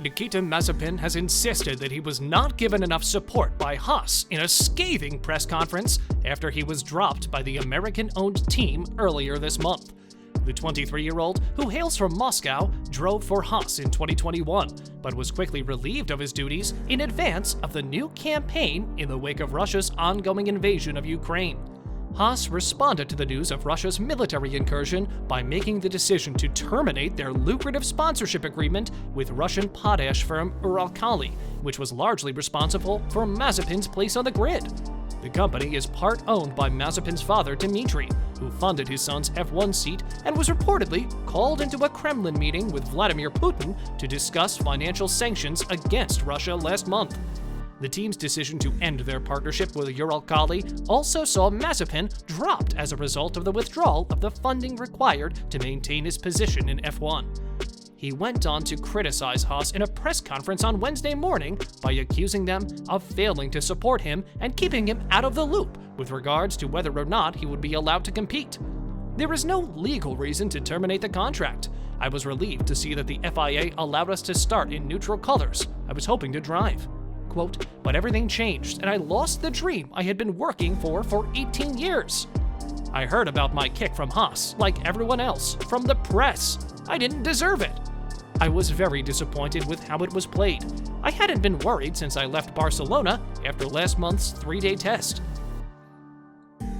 Nikita Mazepin has insisted that he was not given enough support by Haas in a scathing press conference after he was dropped by the American-owned team earlier this month. The 23-year-old, who hails from Moscow, drove for Haas in 2021, but was quickly relieved of his duties in advance of the new campaign in the wake of Russia's ongoing invasion of Ukraine. Haas responded to the news of Russia's military incursion by making the decision to terminate their lucrative sponsorship agreement with Russian potash firm Uralkali, which was largely responsible for Mazepin's place on the grid. The company is part owned by Mazepin's father, Dmitry, who funded his son's F1 seat and was reportedly called into a Kremlin meeting with Vladimir Putin to discuss financial sanctions against Russia last month. The team's decision to end their partnership with Uralkali also saw Mazepin dropped as a result of the withdrawal of the funding required to maintain his position in F1. He went on to criticize Haas in a press conference on Wednesday morning by accusing them of failing to support him and keeping him out of the loop with regards to whether or not he would be allowed to compete. There is no legal reason to terminate the contract. I was relieved to see that the FIA allowed us to start in neutral colors. I was hoping to drive. Quote, but everything changed and I lost the dream I had been working for 18 years. I heard about my kick from Haas, like everyone else, from the press. I didn't deserve it. I was very disappointed with how it was played. I hadn't been worried since I left Barcelona after last month's 3-day test.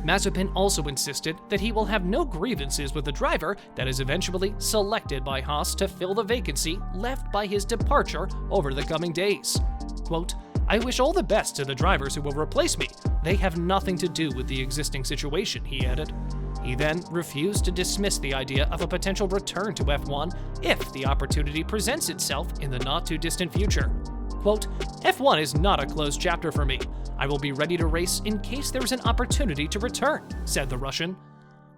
Mazepin also insisted that he will have no grievances with the driver that is eventually selected by Haas to fill the vacancy left by his departure over the coming days. Quote, I wish all the best to the drivers who will replace me. They have nothing to do with the existing situation, he added. He then refused to dismiss the idea of a potential return to F1 if the opportunity presents itself in the not-too-distant future. Quote, F1 is not a closed chapter for me. I will be ready to race in case there is an opportunity to return, said the Russian.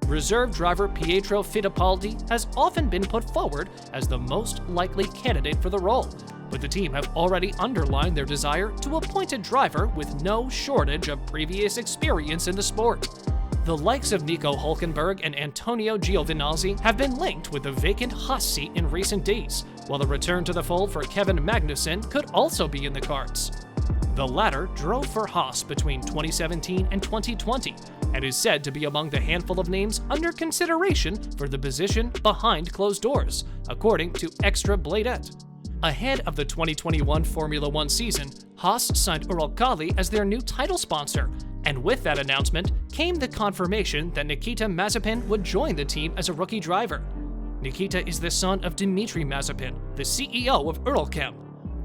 Reserve driver Pietro Fittipaldi has often been put forward as the most likely candidate for the role, but the team have already underlined their desire to appoint a driver with no shortage of previous experience in the sport. The likes of Nico Hülkenberg and Antonio Giovinazzi have been linked with the vacant Haas seat in recent days, while the return to the fold for Kevin Magnussen could also be in the cards. The latter drove for Haas between 2017 and 2020 and is said to be among the handful of names under consideration for the position behind closed doors, according to Extra Bladette. Ahead of the 2021 Formula One season, Haas signed Uralkali as their new title sponsor, and with that announcement came the confirmation that Nikita Mazepin would join the team as a rookie driver. Nikita is the son of Dmitry Mazepin, the CEO of Uralkali.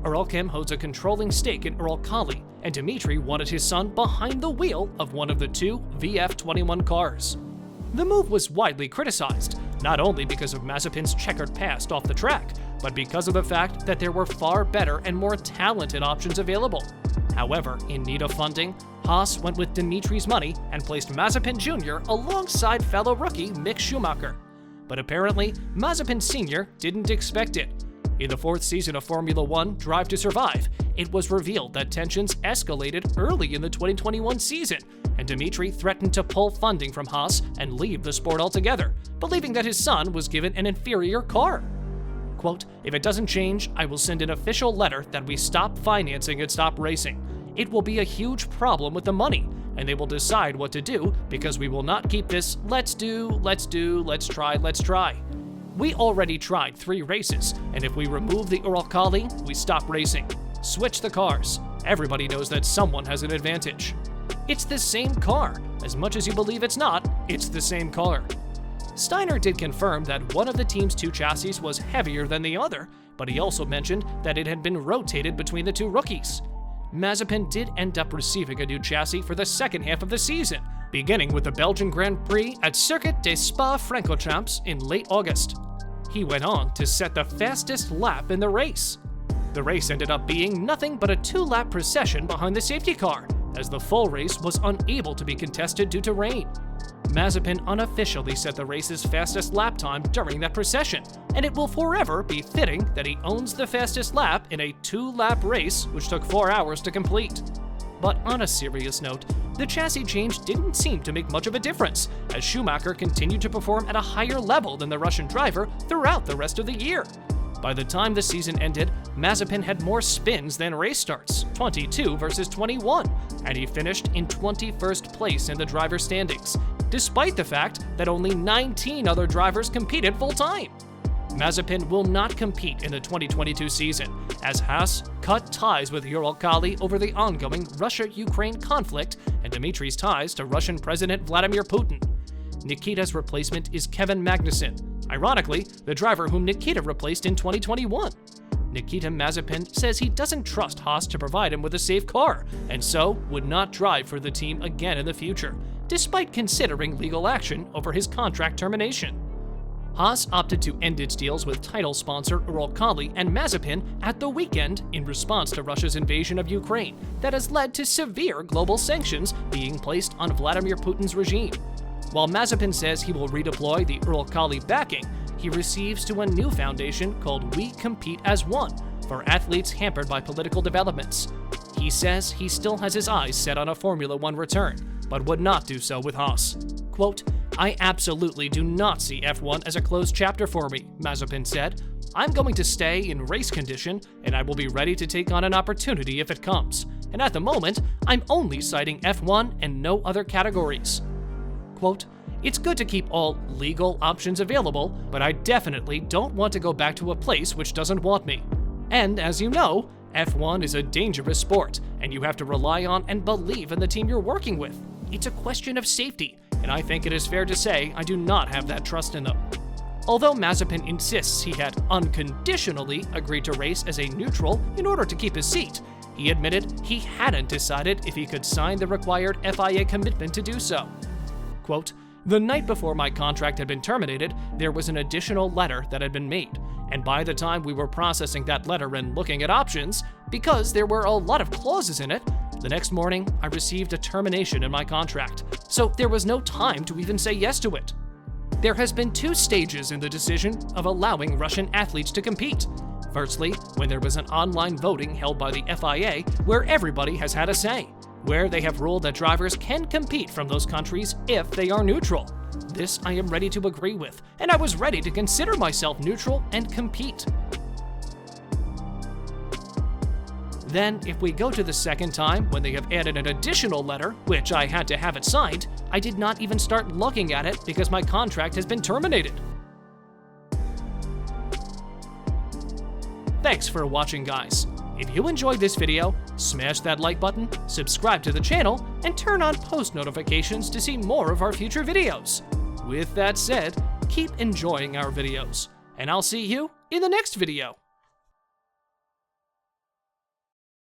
Uralkali holds a controlling stake in Uralkali, and Dmitry wanted his son behind the wheel of one of the two VF21 cars. The move was widely criticized, not only because of Mazepin's checkered past off the track, but because of the fact that there were far better and more talented options available. However, in need of funding, Haas went with Dmitry's money and placed Mazepin Jr. alongside fellow rookie Mick Schumacher. But apparently, Mazepin Sr. didn't expect it. In the fourth season of Formula One Drive to Survive, it was revealed that tensions escalated early in the 2021 season, and Dmitry threatened to pull funding from Haas and leave the sport altogether, believing that his son was given an inferior car. Quote, if it doesn't change, I will send an official letter that we stop financing and stop racing. It will be a huge problem with the money, and they will decide what to do because we will not keep this let's try. We already tried 3 races, and if we remove the Uralkali, we stop racing. Switch the cars. Everybody knows that someone has an advantage. It's the same car. As much as you believe it's not, it's the same car. Steiner did confirm that one of the team's 2 chassis was heavier than the other, but he also mentioned that it had been rotated between the 2 rookies. Mazepin did end up receiving a new chassis for the second half of the season, beginning with the Belgian Grand Prix at Circuit des Spa-Francorchamps in late August. He went on to set the fastest lap in the race. The race ended up being nothing but a 2-lap procession behind the safety car, as the full race was unable to be contested due to rain. Mazepin unofficially set the race's fastest lap time during that procession, and it will forever be fitting that he owns the fastest lap in a 2-lap race which took 4 hours to complete. But on a serious note, the chassis change didn't seem to make much of a difference, as Schumacher continued to perform at a higher level than the Russian driver throughout the rest of the year. By the time the season ended, Mazepin had more spins than race starts, 22 versus 21, and he finished in 21st place in the driver standings, despite the fact that only 19 other drivers competed full-time. Mazepin will not compete in the 2022 season, as Haas cut ties with Uralkali over the ongoing Russia-Ukraine conflict and Dmitry's ties to Russian President Vladimir Putin. Nikita's replacement is Kevin Magnussen, ironically, the driver whom Nikita replaced in 2021. Nikita Mazepin says he doesn't trust Haas to provide him with a safe car, and so would not drive for the team again in the future, despite considering legal action over his contract termination. Haas opted to end its deals with title sponsor Uralkali and Mazepin at the weekend in response to Russia's invasion of Ukraine that has led to severe global sanctions being placed on Vladimir Putin's regime. While Mazepin says he will redeploy the Uralkali backing, he receives to a new foundation called We Compete as One for athletes hampered by political developments. He says he still has his eyes set on a Formula One return, but would not do so with Haas. Quote, "I absolutely do not see F1 as a closed chapter for me," Mazepin said. "I'm going to stay in race condition, and I will be ready to take on an opportunity if it comes. And at the moment, I'm only citing F1 and no other categories." Quote, "It's good to keep all legal options available, but I definitely don't want to go back to a place which doesn't want me. And as you know, F1 is a dangerous sport, and you have to rely on and believe in the team you're working with. It's a question of safety, and I think it is fair to say I do not have that trust in them." Although Mazepin insists he had unconditionally agreed to race as a neutral in order to keep his seat, he admitted he hadn't decided if he could sign the required FIA commitment to do so. Quote, "The night before my contract had been terminated, there was an additional letter that had been made, and by the time we were processing that letter and looking at options, because there were a lot of clauses in it, the next morning I received a termination in my contract, so there was no time to even say yes to it." There has been two stages in the decision of allowing Russian athletes to compete. Firstly, when there was an online voting held by the FIA where everybody has had a say, where they have ruled that drivers can compete from those countries if they are neutral. This I am ready to agree with, and I was ready to consider myself neutral and compete. Then, if we go to the second time, when they have added an additional letter, which I had to have it signed, I did not even start looking at it because my contract has been terminated. Thanks for watching, guys. If you enjoyed this video, smash that like button, subscribe to the channel, and turn on post notifications to see more of our future videos. With that said, keep enjoying our videos, and I'll see you in the next video.